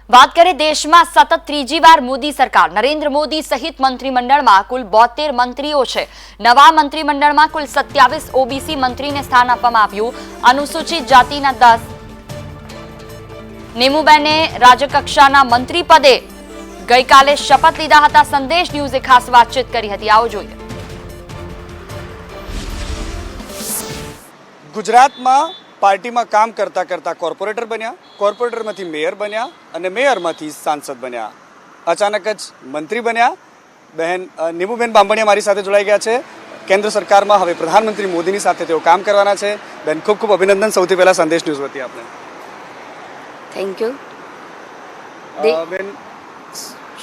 बात करें देश में सतत त्रीजी बार मोदी सरकार नरेंद्र मोदी सहित मंत्रिमंडल में कुल 72 मंत्रीओ छे। नवा मंत्रिमंडल में कुल 27 ओबीसी मंत्री ने स्थान आपवामां आव्युं। अनुसूचित जातिना 10 नीमूबेने राज्यकक्षाना मंत्री पदे गई काले शपथ लीधा हता। संदेश न्यूज़े खास बातचीत करी हती। आवो जोईए। गुजरात में पार्टी में काम करता करता कॉर्पोरेटर बन्या, कॉर्पोरेटर में मेयर बन्या और मेयर में सांसद बन्या। अचानक ज मंत्री बन्या। बहन नीमूबेन बांभणिया मारी साथे जोड़ाई गया है। केंद्र सरकार में हवे प्रधानमंत्री मोदी साथे तेओ काम करवाना है। बहन खूब खूब अभिनंदन। सौथी पहला संदेश न्यूज़ वती आपने थैंक यू। बेन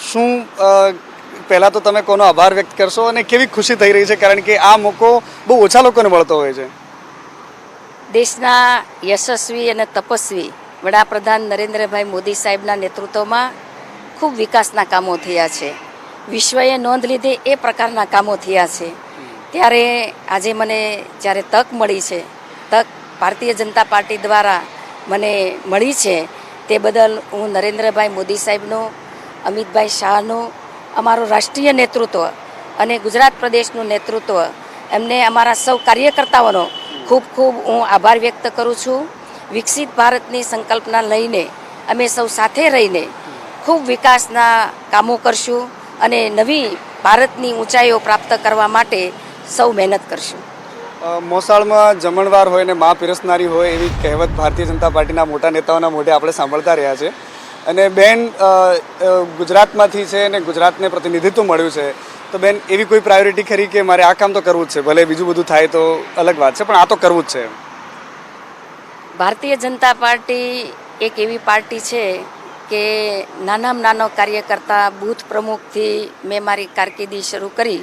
शू पहला तो तमे कोनो आभार व्यक्त करशो अने केवी खुशी थई रही है, कारण के आ मोको बहु ओछा लोकोने मळतो होय छे। देशना यशस्वी और तपस्वी वडाप्रधान नरेंद्रभाई मोदी साहेबना नेतृत्वमां खूब विकासना कामों थया छे। विश्वए नोंध लीधी ए प्रकारना कामों थया छे। त्यारे आजे मने ज्यारे तक मळी छे, तक भारतीय जनता पार्टी द्वारा मने मळी छे, ते बदल हूँ नरेंद्रभाई मोदी साहेबनो, अमितभाई शाहनो, अमारो राष्ट्रीय नेतृत्व अने गुजरात प्रदेशनु नेतृत्व एमने अमारा सौ कार्यकर्ताओनो खूब खूब हूँ आभार व्यक्त करूँ छूँ। विकसित भारतनी संकल्पना लईने अमे सौ साथे रहीने खूब विकासना कामों करशुं अने नवी भारतनी ऊंचाईओ प्राप्त करवा माटे सौ मेहनत करशुं। मोसाळमां जमणवार होय ने मा पीरसनारी होय एवी कहेवत भारतीय जनता पार्टीना मोटा नेताओना मोढे આપણે સાંભળતા રહ્યા છે। અને બેન ગુજરાતમાંથી છે અને ગુજરાતને પ્રતિનિધિત્વ મળ્યું છે, તો બેન એવી કોઈ પ્રાયોરિટી ખરી કે મારે આ કામ તો કરવું જ છે, ભલે બીજું બધું થાય તો અલગ વાત છે, પણ આ તો કરવું જ છે? ભારતીય જનતા પાર્ટી એક એવી પાર્ટી છે કે નાનામાં નાનો કાર્યકર્તા બૂથ પ્રમુખથી મેં મારી કારકિર્દી શરૂ કરી।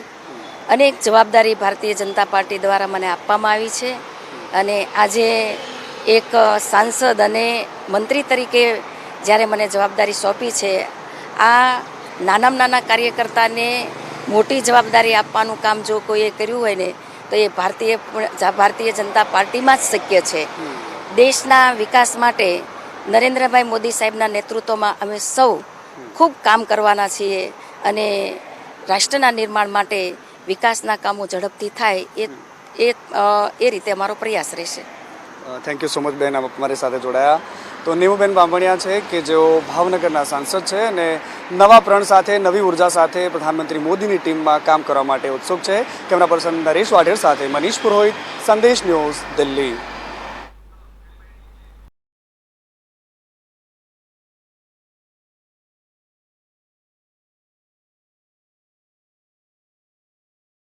અનેક જવાબદારી ભારતીય જનતા પાર્ટી દ્વારા મને આપવામાં આવી છે અને આજે એક સાંસદ અને મંત્રી તરીકે જ્યારે મને જવાબદારી સોંપી છે, આ નાનામાં નાના કાર્યકર્તાને મોટી જવાબદારી આપવાનું કામ જો કોઈએ કર્યું હોય ને તો એ ભારતીય જનતા પાર્ટીમાં જ શક્ય છે। દેશના વિકાસ માટે નરેન્દ્રભાઈ મોદી સાહેબના નેતૃત્વમાં અમે સૌ ખૂબ કામ કરવાના છીએ અને રાષ્ટ્રના નિર્માણ માટે વિકાસના કામો ઝડપથી થાય એ રીતે અમારો પ્રયાસ રહેશે। થેન્ક યુ સો મચ બેન, આપ અમારી સાથે જોડાયા। તો નીમુબેન બાંભણિયા છે કે જેઓ ભાવનગરના સાંસદ છે અને નવા પ્રણ સાથે, નવી ઉર્જા સાથે પ્રધાનમંત્રી મોદીની ટીમમાં કામ કરવા માટે ઉત્સુક છે। કેમેરા પર્સન નરેશ વાઢેર સાથે મનીષ પુરોહિત, સંદેશ ન્યૂઝ, દિલ્હી।